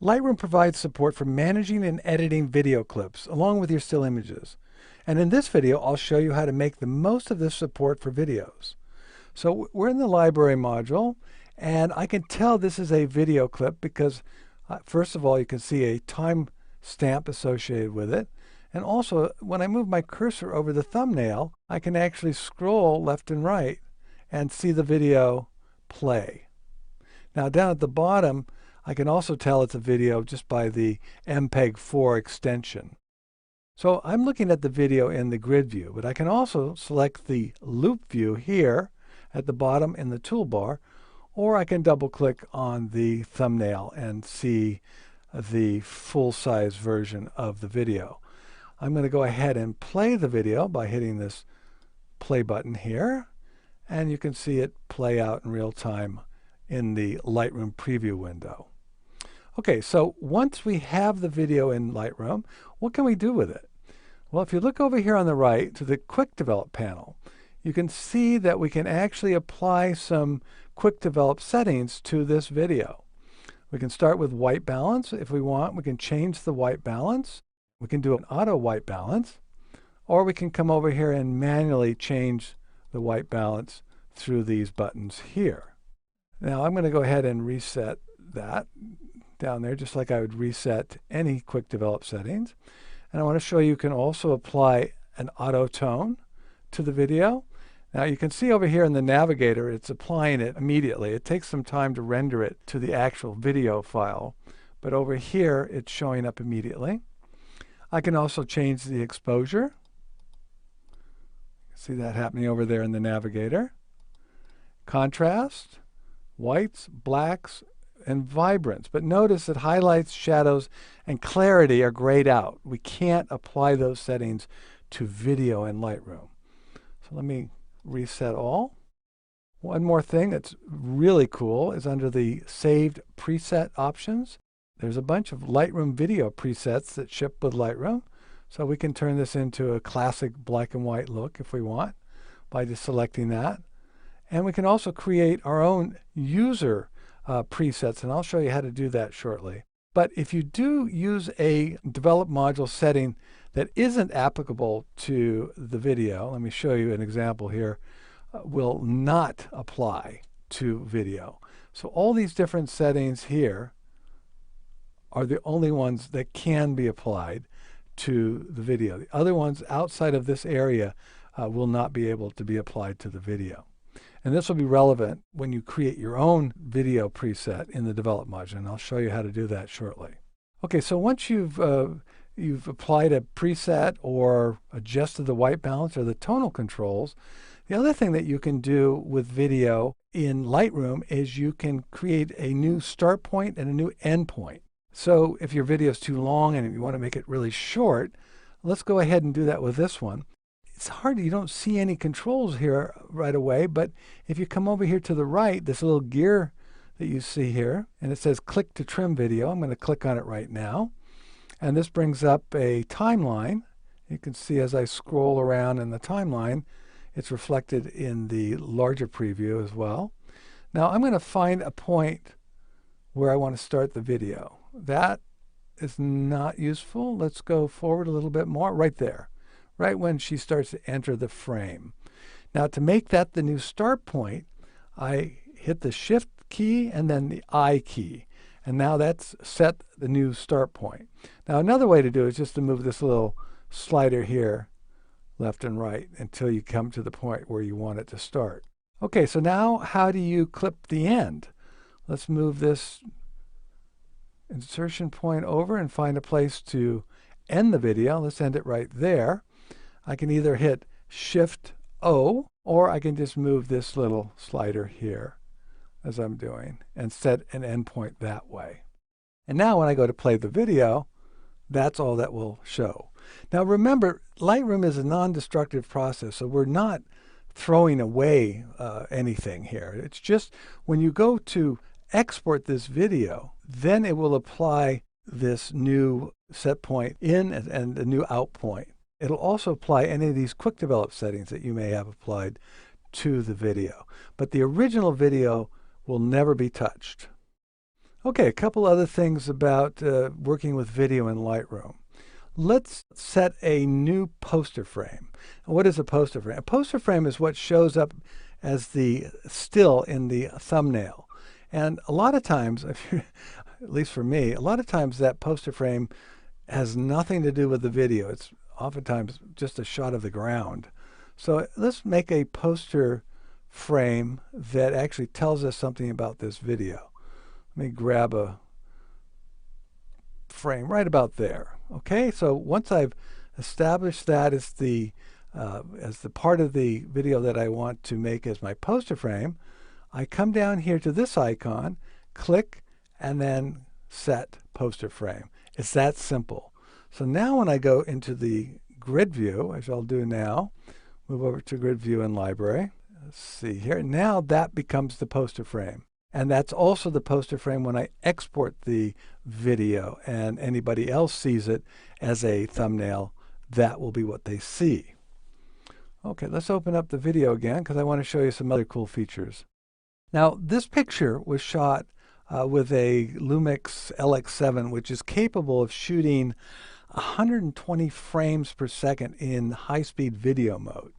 Lightroom provides support for managing and editing video clips along with your still images. And in this video, I'll show you how to make the most of this support for videos. So we're in the library module, and I can tell this is a video clip because first of all, you can see a time stamp associated with it. And also, when I move my cursor over the thumbnail, I can actually scroll left and right and see the video play. Now down at the bottom, I can also tell it's a video just by the MPEG-4 extension. So I'm looking at the video in the grid view, but I can also select the loop view here at the bottom in the toolbar, or I can double click on the thumbnail and see the full-size version of the video. I'm going to go ahead and play the video by hitting this play button here, and you can see it play out in real time in the Lightroom preview window. Okay, so once we have the video in Lightroom, what can we do with it? Well, if you look over here on the right to the Quick Develop panel, you can see that we can actually apply some Quick Develop settings to this video. We can start with white balance. If we want, we can change the white balance. We can do an auto white balance, or we can come over here and manually change the white balance through these buttons here. Now I'm going to go ahead and reset that down there just like I would reset any Quick Develop settings. And I want to show you can also apply an auto tone to the video. Now you can see over here in the navigator it's applying it immediately. It takes some time to render it to the actual video file, but over here it's showing up immediately. I can also change the exposure. See that happening over there in the navigator. Contrast, whites, blacks, and vibrance. But notice that highlights, shadows, and clarity are grayed out. We can't apply those settings to video in Lightroom. So let me reset all. One more thing that's really cool is under the Saved Preset options. There's a bunch of Lightroom video presets that ship with Lightroom. So we can turn this into a classic black and white look if we want by just selecting that. And we can also create our own user presets, and I'll show you how to do that shortly. But if you do use a develop module setting that isn't applicable to the video, let me show you an example here, will not apply to video. So all these different settings here are the only ones that can be applied to the video. The other ones outside of this area will not be able to be applied to the video. And this will be relevant when you create your own video preset in the Develop module, and I'll show you how to do that shortly. Okay, so once you've applied a preset or adjusted the white balance or the tonal controls, the other thing that you can do with video in Lightroom is you can create a new start point and a new end point. So if your video is too long and you want to make it really short, let's go ahead and do that with this one. It's hard, you don't see any controls here right away, but if you come over here to the right, this little gear that you see here, and it says click to trim video. I'm going to click on it right now. And this brings up a timeline. You can see as I scroll around in the timeline, it's reflected in the larger preview as well. Now I'm going to find a point where I want to start the video. That is not useful. Let's go forward a little bit more, right there. Right when she starts to enter the frame. Now to make that the new start point, I hit the Shift key and then the I key. And now that's set the new start point. Now another way to do it is just to move this little slider here left and right until you come to the point where you want it to start. Okay, so now how do you clip the end? Let's move this insertion point over and find a place to end the video. Let's end it right there. I can either hit Shift O, or I can just move this little slider here as I'm doing and set an endpoint that way. And now when I go to play the video, that's all that will show. Now remember, Lightroom is a non-destructive process, so we're not throwing away anything here. It's just when you go to export this video, then it will apply this new set point in and a new out point. It'll also apply any of these quick develop settings that you may have applied to the video. But the original video will never be touched. Okay, a couple other things about working with video in Lightroom. Let's set a new poster frame. What is a poster frame? A poster frame is what shows up as the still in the thumbnail. And a lot of times, if you, at least for me, a lot of times that poster frame has nothing to do with the video. It's oftentimes just a shot of the ground. So let's make a poster frame that actually tells us something about this video. Let me grab a frame right about there. Okay, so once I've established that as the part of the video that I want to make as my poster frame, I come down here to this icon, click, and then set poster frame. It's that simple. So now when I go into the grid view, as I'll do now, move over to grid view in library. Let's see here. Now that becomes the poster frame. And that's also the poster frame when I export the video and anybody else sees it as a thumbnail. That will be what they see. Okay, let's open up the video again because I want to show you some other cool features. Now, this picture was shot with a Lumix LX7, which is capable of shooting 120 frames per second in high-speed video mode.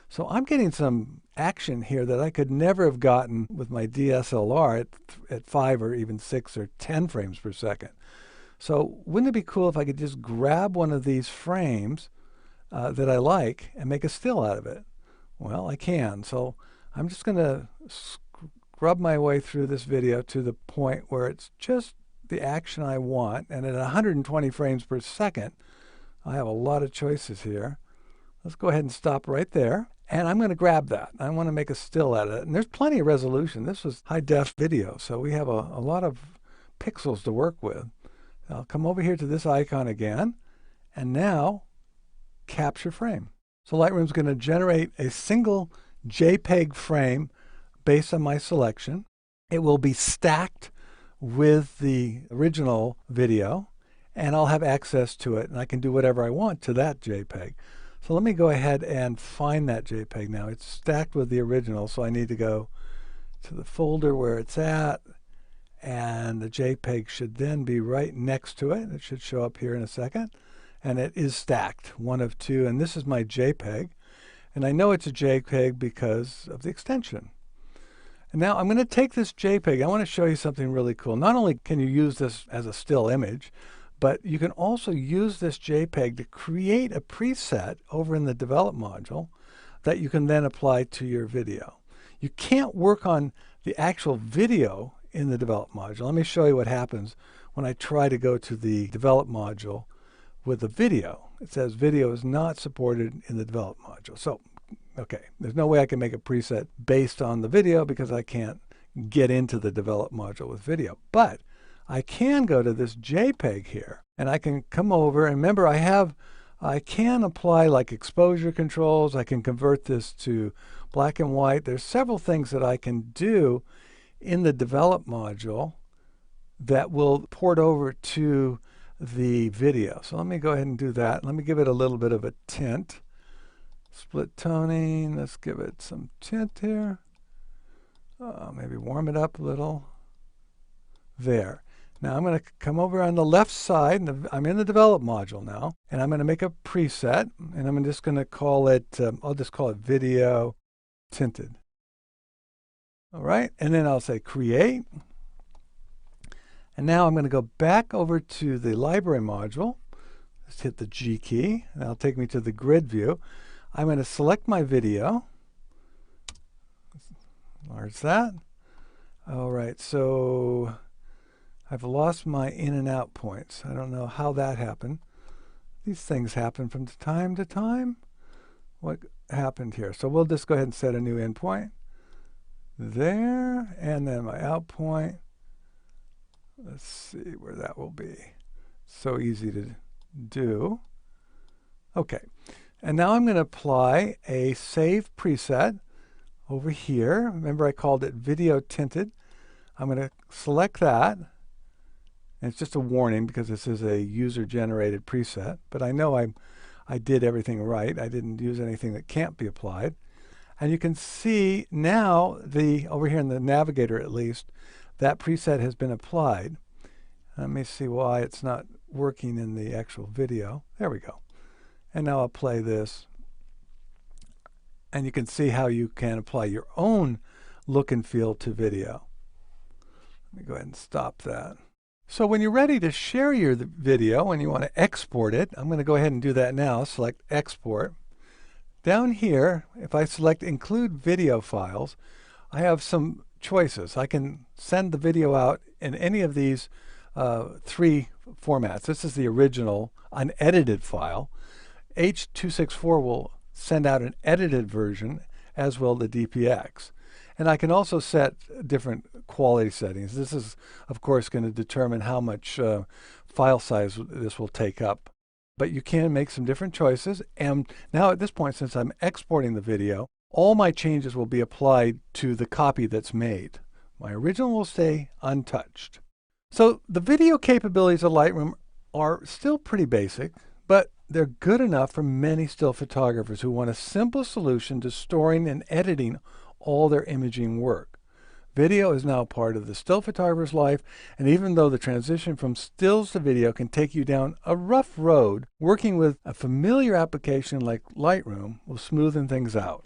So I'm getting some action here that I could never have gotten with my DSLR at 5 or even 6 or 10 frames per second. So wouldn't it be cool if I could just grab one of these frames that I like and make a still out of it? Well, I can. So I'm just going to scrub my way through this video to the point where it's just the action I want. And at 120 frames per second, I have a lot of choices here. Let's go ahead and stop right there. And I'm going to grab that. I want to make a still out of it. And there's plenty of resolution. This was high def video, so we have a lot of pixels to work with. I'll come over here to this icon again, and now capture frame. So Lightroom's going to generate a single JPEG frame based on my selection. It will be stacked with the original video, and I'll have access to it, and I can do whatever I want to that JPEG. So let me go ahead and find that JPEG now. It's stacked with the original, so I need to go to the folder where it's at, and the JPEG should then be right next to it. It should show up here in a second, and it is stacked, one of two, and this is my JPEG, and I know it's a JPEG because of the extension. And now I'm going to take this JPEG. I want to show you something really cool. Not only can you use this as a still image, but you can also use this JPEG to create a preset over in the develop module that you can then apply to your video. You can't work on the actual video in the develop module. Let me show you what happens when I try to go to the develop module with the video. It says video is not supported in the develop module. So, okay, there's no way I can make a preset based on the video because I can't get into the develop module with video. But I can go to this JPEG here, and I can come over, and remember I can apply like exposure controls. I can convert this to black and white. There's several things that I can do in the develop module that will port over to the video. So let me go ahead and do that. Let me give it a little bit of a tint. Split toning, let's give it some tint here. Maybe warm it up a little. There. Now I'm going to come over on the left side, and I'm in the develop module now, and I'm going to make a preset, and I'm just going to call it, I'll just call it video tinted. All right, and then I'll say create. And now I'm going to go back over to the library module. Just hit the G key, and that'll take me to the grid view. I'm going to select my video. Enlarge that. All right, so I've lost my in and out points. I don't know how that happened. These things happen from time to time. What happened here? So we'll just go ahead and set a new in point. There, and then my out point. Let's see where that will be. So easy to do. Okay, and now I'm going to apply a save preset over here. Remember I called it video tinted. I'm going to select that. And it's just a warning because this is a user-generated preset, but I know I did everything right. I didn't use anything that can't be applied. And you can see now, over here in the navigator at least, that preset has been applied. Let me see why it's not working in the actual video. There we go. And now I'll play this. And you can see how you can apply your own look and feel to video. Let me go ahead and stop that. So when you're ready to share your video and you want to export it, I'm going to go ahead and do that now. Select Export. Down here, if I select Include Video Files, I have some choices. I can send the video out in any of these three formats. This is the original unedited file. H.264 will send out an edited version, as will the DPX. And I can also set different quality settings. This is, of course, going to determine how much file size this will take up. But you can make some different choices. And now at this point, since I'm exporting the video, all my changes will be applied to the copy that's made. My original will stay untouched. So the video capabilities of Lightroom are still pretty basic, but they're good enough for many still photographers who want a simple solution to storing and editing all their imaging work. Video is now part of the still photographer's life, and even though the transition from stills to video can take you down a rough road, working with a familiar application like Lightroom will smoothen things out.